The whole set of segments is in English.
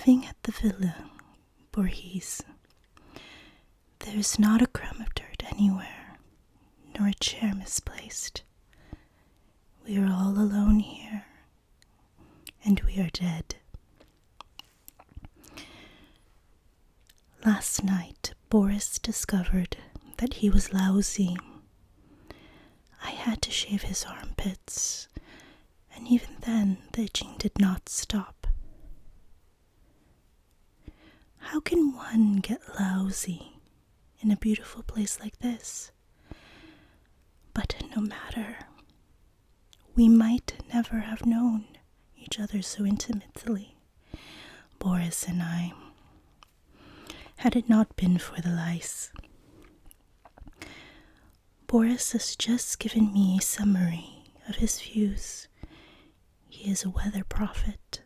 living at the villa, Borhees. There is not a crumb of dirt anywhere, nor a chair misplaced. We are all alone here, and we are dead. Last night, Boris discovered that he was lousy. I had to shave his armpits, and even then the itching did not stop. How can one get lousy in a beautiful place like this? But no matter. We might never have known each other so intimately, Boris and I, had it not been for the lice. Boris has just given me a summary of his views. He is a weather prophet.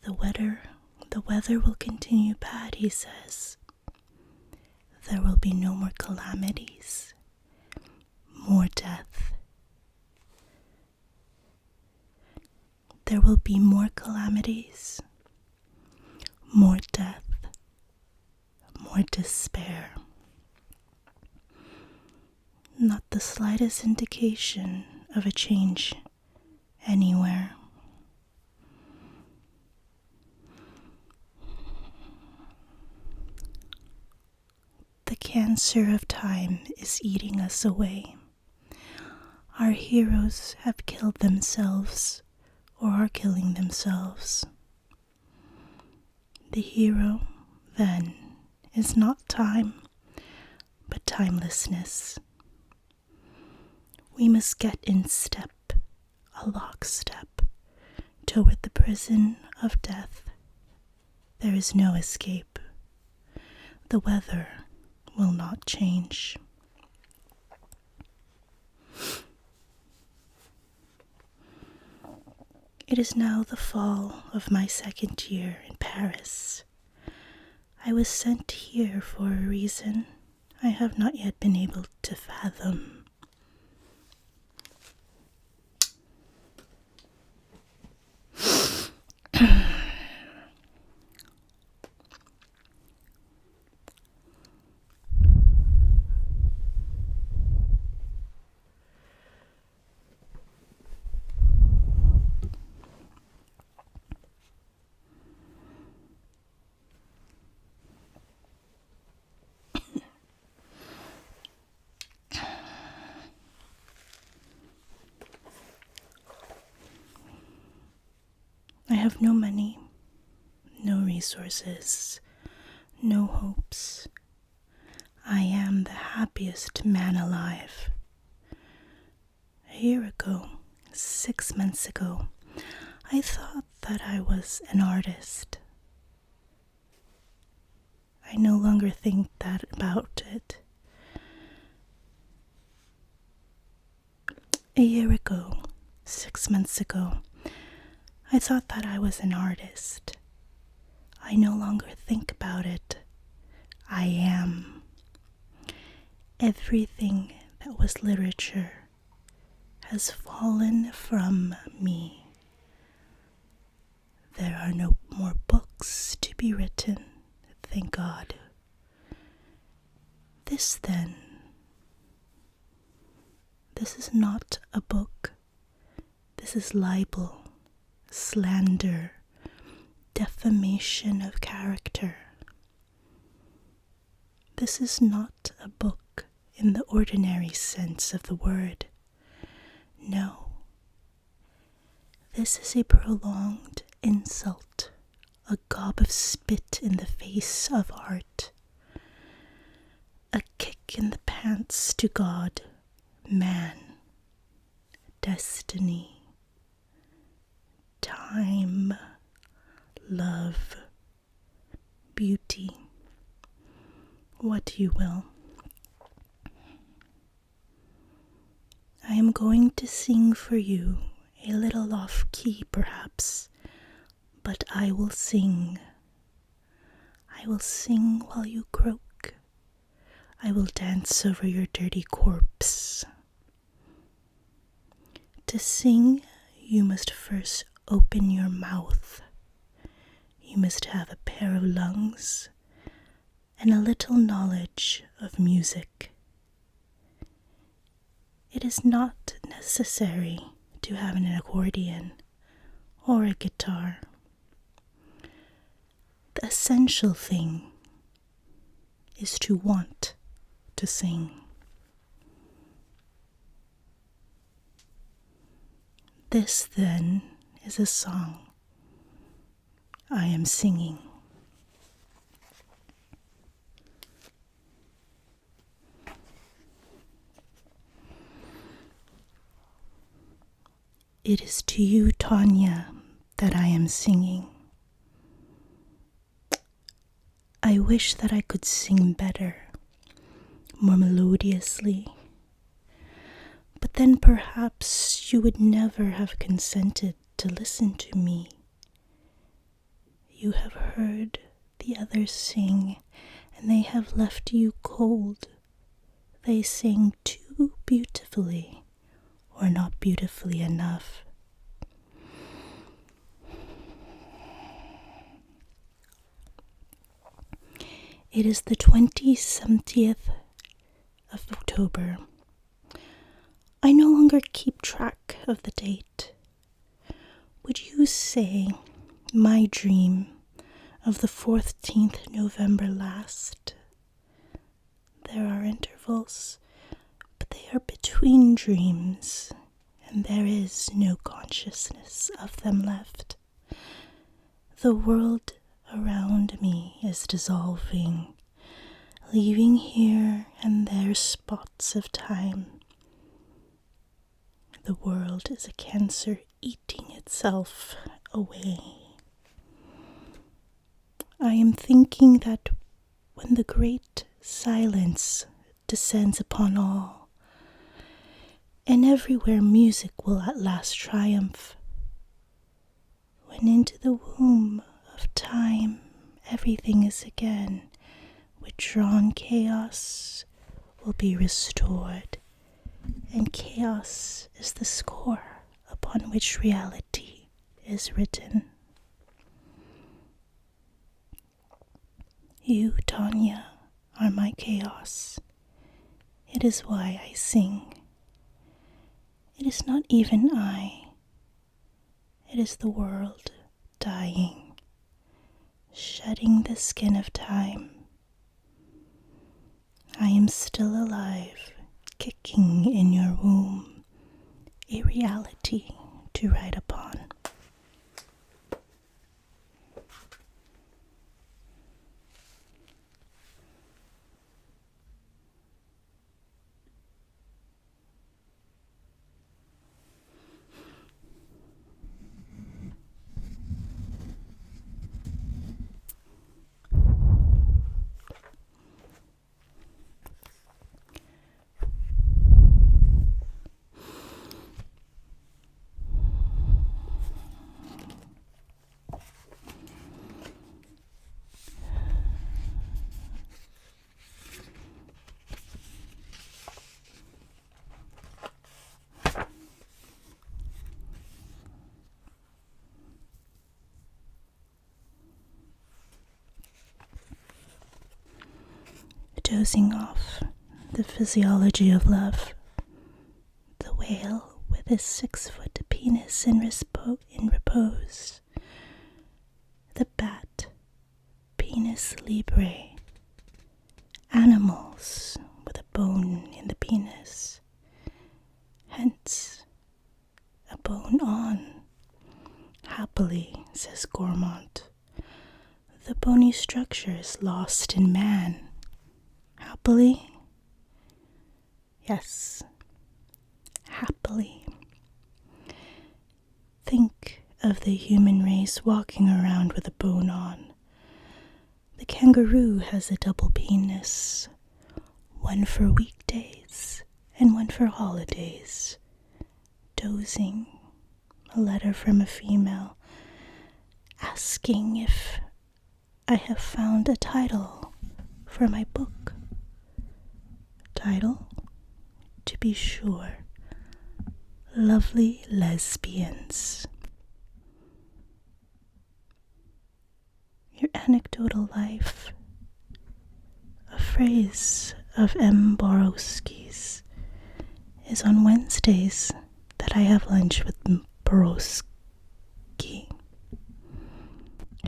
The weather will continue bad, he says. There will be no more calamities, more death. There will be more calamities, more death, more despair. Not the slightest indication of a change anywhere. The cancer of time is eating us away. Our heroes have killed themselves or are killing themselves. The hero, then, is not time, but timelessness. We must get in step, a lockstep, toward the prison of death. There is no escape. The weather will not change. It is now the fall of my second year in Paris. I was sent here for a reason I have not yet been able to fathom. I have no money, no resources, no hopes. I am the happiest man alive. A year ago, 6 months ago, I thought that I was an artist. I no longer think that about it. A year ago, 6 months ago, I thought that I was an artist. I no longer think about it. I am. Everything that was literature has fallen from me. There are no more books to be written, thank God. This then, this is not a book. This is libel, slander, defamation of character. This is not a book in the ordinary sense of the word. No. This is a prolonged insult, a gob of spit in the face of art, a kick in the pants to God, man, destiny, time, love, beauty, what you will. I am going to sing for you, a little off key perhaps, but I will sing. I will sing while you croak. I will dance over your dirty corpse. To sing, you must first open your mouth. you must have a pair of lungs and a little knowledge of music. It is not necessary to have an accordion or a guitar. The essential thing is to want to sing. This, then, is a song I am singing. It is to you, Tanya, that I am singing. I wish that I could sing better, more melodiously. But then perhaps you would never have consented to listen to me. You have heard the others sing, and they have left you cold. They sing too beautifully, or not beautifully enough. It is the 20th of October. I no longer keep track of the date. Would you say my dream of the 14th November last? There are intervals, but they are between dreams, and there is no consciousness of them left. The world around me is dissolving, leaving here and there spots of time. The world is a cancer eating itself away. I am thinking that when the great silence descends upon all, and everywhere music will at last triumph, when into the womb of time everything is again withdrawn, chaos will be restored, and chaos is the score upon which reality is written. You, Tanya, are my chaos. It is why I sing. It is not even I. It is the world dying, shedding the skin of time. I am still alive, kicking in your womb, a reality to write upon. Dozing off the physiology of love, the whale with his 6-foot penis in repose, the bat, penis libre, animals with a bone in the penis, hence a bone on. Happily, says Gourmand, the bony structure is lost in man. Happily? Yes, happily. Think of the human race walking around with a bone on. The kangaroo has a double penis, one for weekdays and one for holidays. Dozing, a letter from a female, asking if I have found a title for my book. Title, to be sure, Lovely Lesbians. your anecdotal life. A phrase of M. Borowski's is on Wednesdays that I have lunch with Borowski.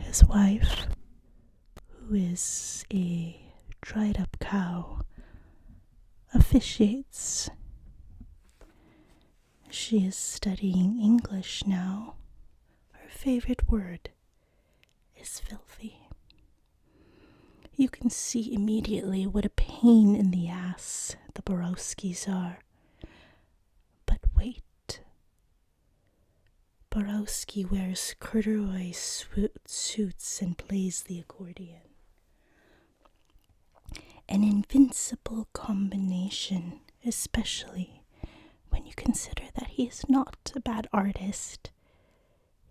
His wife, who is a dried up cow, officiates. She is studying English now. Her favorite word is filthy. You can see immediately what a pain in the ass the Borowskis are. But wait. Borowski wears corduroy suits and plays the accordion. An invincible combination, especially when you consider that he is not a bad artist.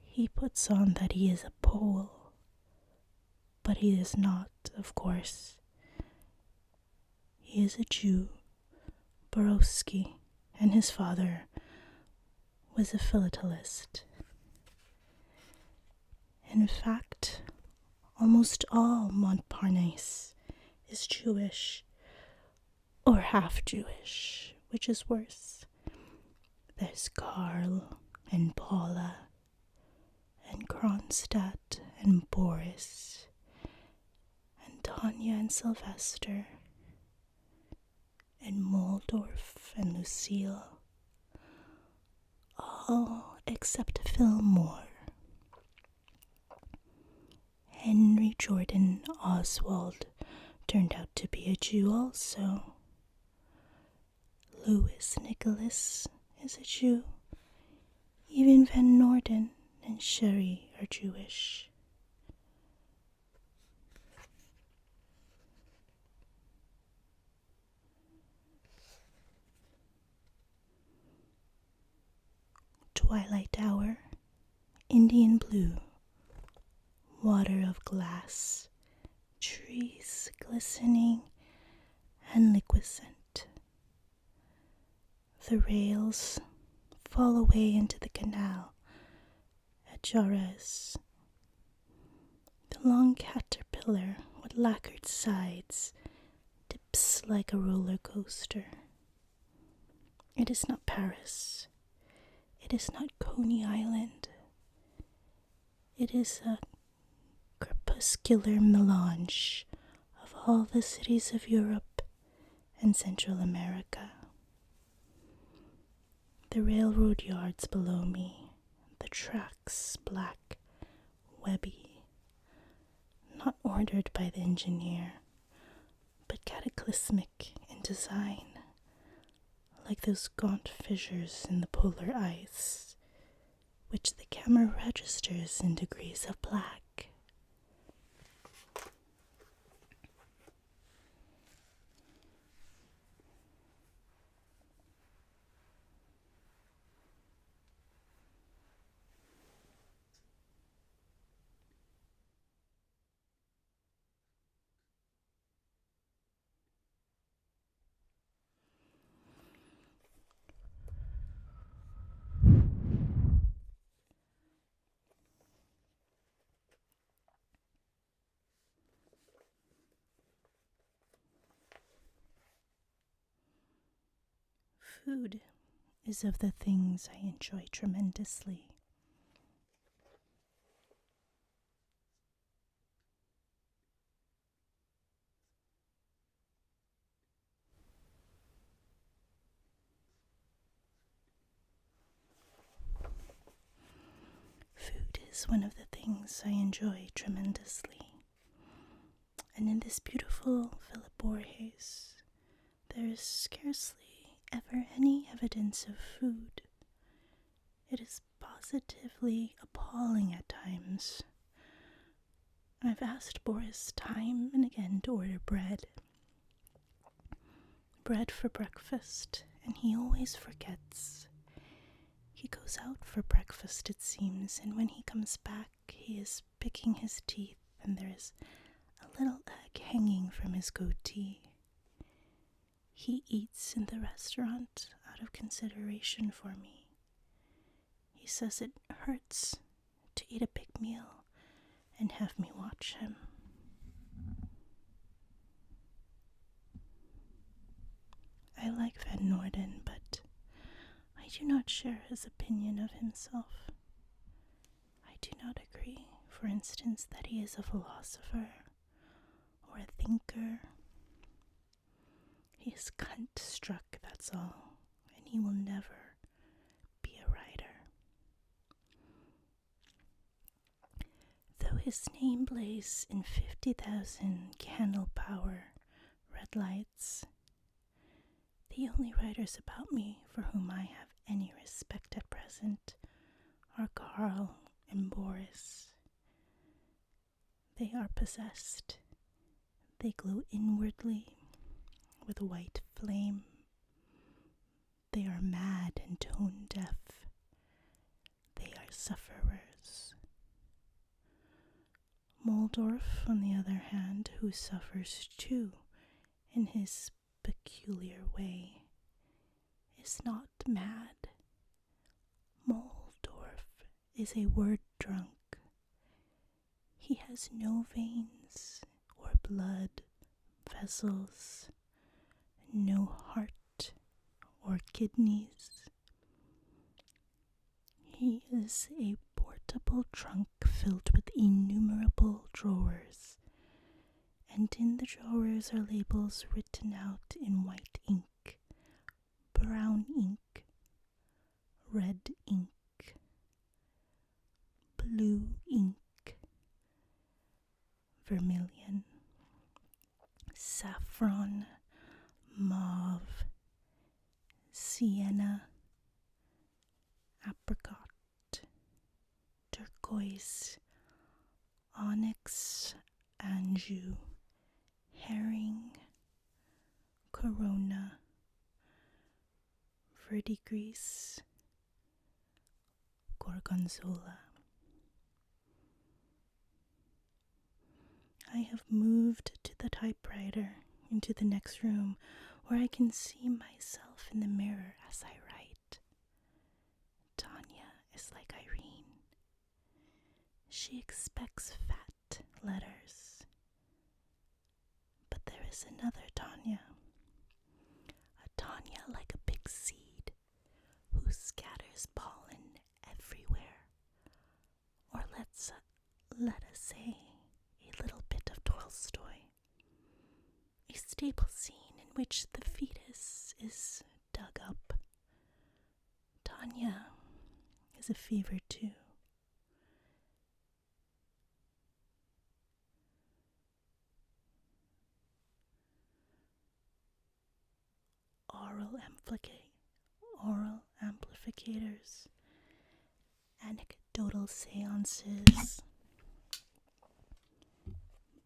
He puts on that he is a Pole, but he is not, of course. He is a Jew, Borowski, and his father was a philatelist. In fact, almost all Montparnasse is Jewish, or half Jewish, which is worse. There's Karl and Paula and Kronstadt and Boris and Tanya and Sylvester and Moldorf and Lucille, all except Fillmore. Henry Jordan Oswald turned out to be a Jew also. Louis Nicholas is a Jew. Even Van Norden and Sherry are Jewish. Twilight hour, Indian blue, water of glass, trees glistening and liquescent. The rails fall away into the canal at Jarez. The long caterpillar with lacquered sides dips like a roller coaster. It is not Paris. It is not Coney Island. It is a crepuscular melange of all the cities of Europe and Central America. The railroad yards below me, the tracks black, webby, not ordered by the engineer, but cataclysmic in design, like those gaunt fissures in the polar ice, which the camera registers in degrees of black. Food is of the things I enjoy tremendously. Food is one of the things I enjoy tremendously. And in this beautiful Villa Borhees, there is scarcely ever any evidence of food. It is positively appalling at times. I've asked Boris time and again to order bread. Bread for breakfast, and he always forgets. He goes out for breakfast, it seems, and when he comes back, he is picking his teeth, and there is a little egg hanging from his goatee. He eats in the restaurant out of consideration for me. He says it hurts to eat a big meal and have me watch him. I like Van Norden, but I do not share his opinion of himself. I do not agree, for instance, that he is a philosopher or a thinker. He is cunt-struck, that's all, and he will never be a writer. Though his name blazes in 50,000 candle-power red lights, the only writers about me for whom I have any respect at present are Carl and Borhees. They are possessed. They glow inwardly with a white flame. They are mad and tone deaf. They are sufferers. Moldorf, on the other hand, who suffers too in his peculiar way, is not mad. Moldorf is a word drunk. He has no veins or blood vessels, no heart or kidneys. He is a portable trunk filled with innumerable drawers, and in the drawers are labels written out in white ink, brown ink, red ink, blue ink, vermilion, saffron, mauve, sienna, apricot, turquoise, onyx, anjou, herring, corona, verdigris, gorgonzola. I have moved to the typewriter into the next room where I can see myself in the mirror as I write. Tanya is like Irene. She expects fat letters. But there is another Tanya. A Tanya like a big seed who scatters pollen everywhere. Or let us say a little bit of Tolstoy. A staple scene in which the fetus is dug up. Tanya is a fever too. Oral amplificators, anecdotal seances,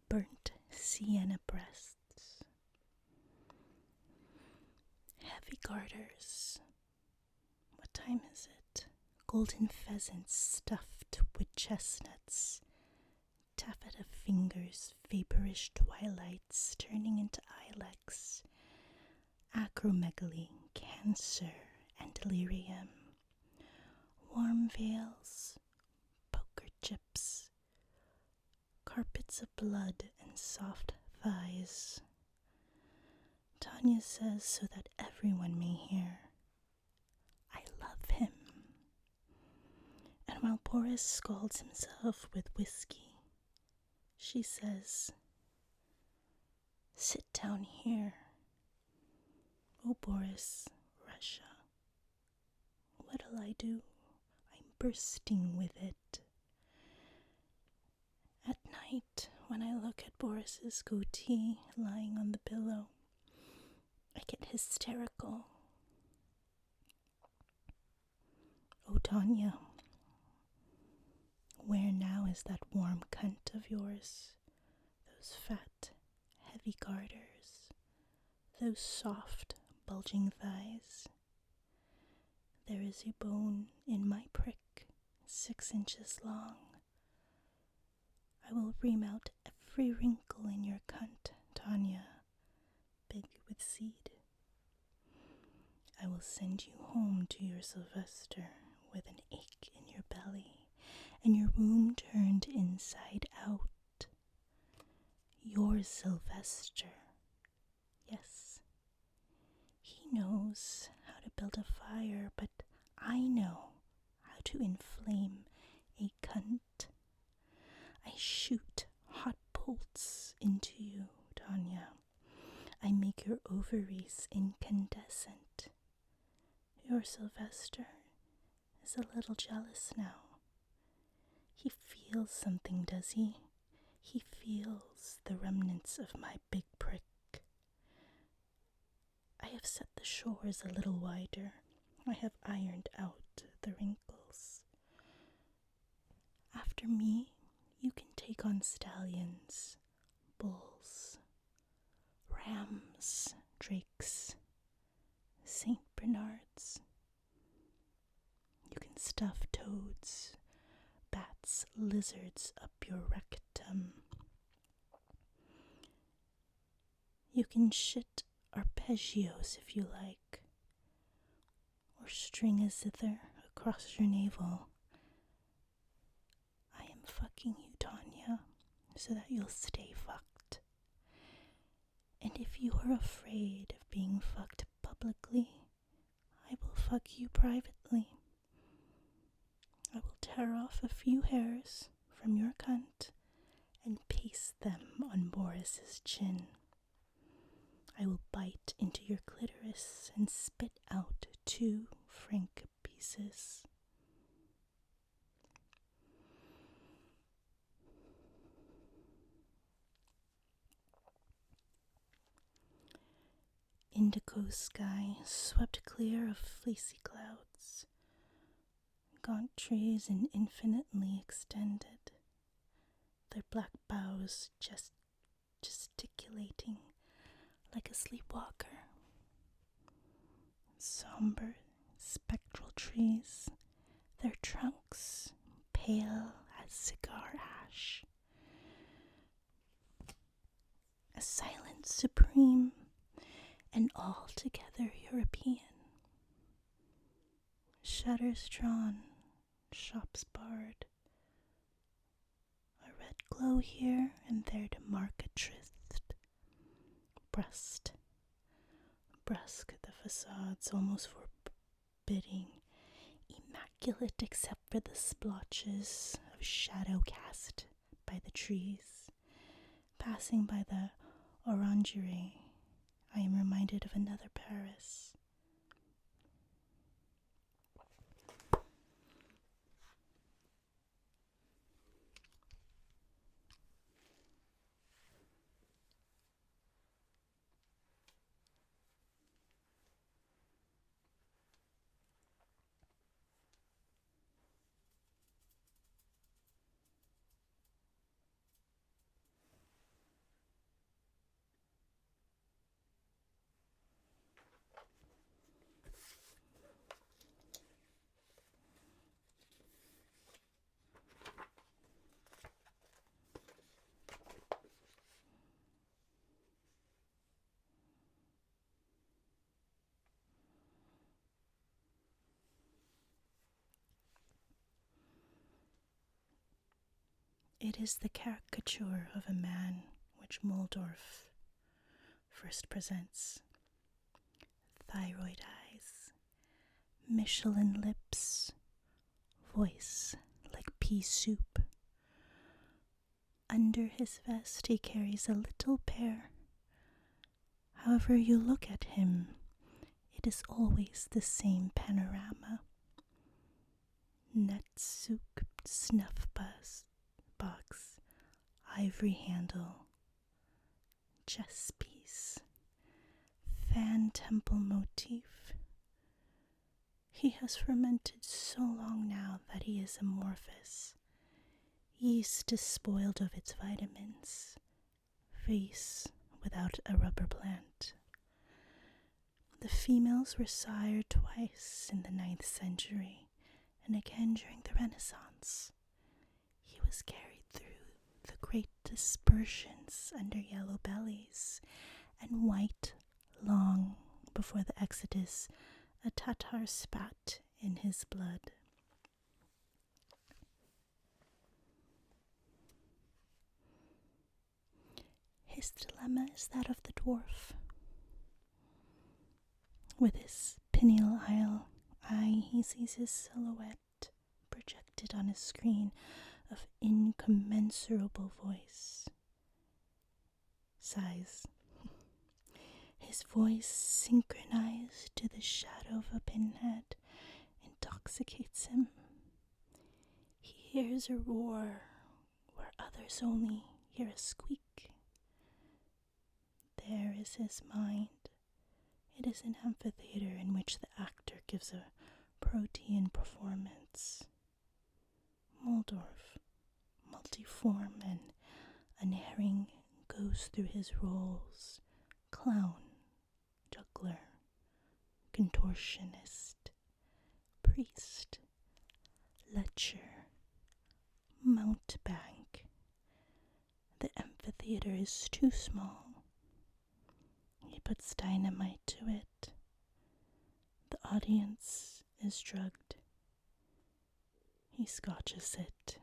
burnt sienna breasts, heavy garters. What time is it? Golden pheasants stuffed with chestnuts, taffeta fingers, vaporish twilights turning into ilex, acromegaly, cancer, and delirium, warm veils, poker chips, carpets of blood and soft thighs. Tanya says so that everyone may hear, I love him. And while Borhees scalds himself with whiskey, she says, sit down here. Oh, Borhees, Russia. What'll I do? I'm bursting with it. At night, when I look at Borhees's goatee lying on the pillow, I get hysterical. Oh, Tanya, where now is that warm cunt of yours? Those fat, heavy garters, those soft, bulging thighs. There is a bone in my prick, 6 inches long. I will ream out every wrinkle in your cunt, Tanya, big with seed. I will send you home to your Sylvester with an ache in your belly and your room turned inside out. You're Sylvester. Yes, he knows how to build a fire, but I know how to inflame a cunt. I shoot hot bolts into you, Tanya. I make your ovaries incandescent. Your Sylvester is a little jealous now. He feels something, does he? He feels the remnants of my big prick. I have set the shores a little wider. I have ironed out the wrinkles. After me, you can take on stallions, bulls, rams, drakes, Saint Bernards. You can stuff toads, bats, lizards up your rectum. You can shit arpeggios if you like, or string a zither across your navel. I am fucking you, Tanya, so that you'll stay fucked. And if you are afraid of being fucked publicly, I will fuck you privately. I will tear off a few hairs from your cunt and paste them on Borhees' chin. I will bite into your clitoris and spit out 2 franc pieces. Indigo sky swept clear of fleecy clouds. Gaunt trees and infinitely extended, their black boughs gesticulating like a sleepwalker. Somber, spectral trees, their trunks pale as cigar ash. A silence supreme and altogether European. Shutters drawn, shops barred. A red glow here and there to mark a tryst. Brusque the facades, almost forbidding, immaculate except for the splotches of shadow cast by the trees. Passing by the orangerie, I am reminded of another Paris. It is the caricature of a man which Moldorf first presents. Thyroid eyes, Michelin lips, voice like pea soup. Under his vest he carries a little pear. However you look at him, it is always the same panorama. Net-soaked snuff box, ivory handle, chess piece, fan temple motif. He has fermented so long now that he is amorphous. Yeast is spoiled of its vitamins. Face without a rubber plant. The females were sired twice in the 9th century and again during the Renaissance. He was carried through the great dispersions under yellow bellies and white long before the Exodus, a Tatar spat in his blood. His dilemma is that of the dwarf. With his pineal eye, he sees his silhouette projected on a screen of incommensurable voice. Sighs. His voice, synchronized to the shadow of a pinhead, intoxicates him. He hears a roar where others only hear a squeak. There is his mind. It is an amphitheater in which the actor gives a protean performance. Moldorf, multiform and unerring, goes through his roles: clown, juggler, contortionist, priest, lecher, mountebank. The amphitheater is too small. He puts dynamite to it. The audience is drugged. He scotches it.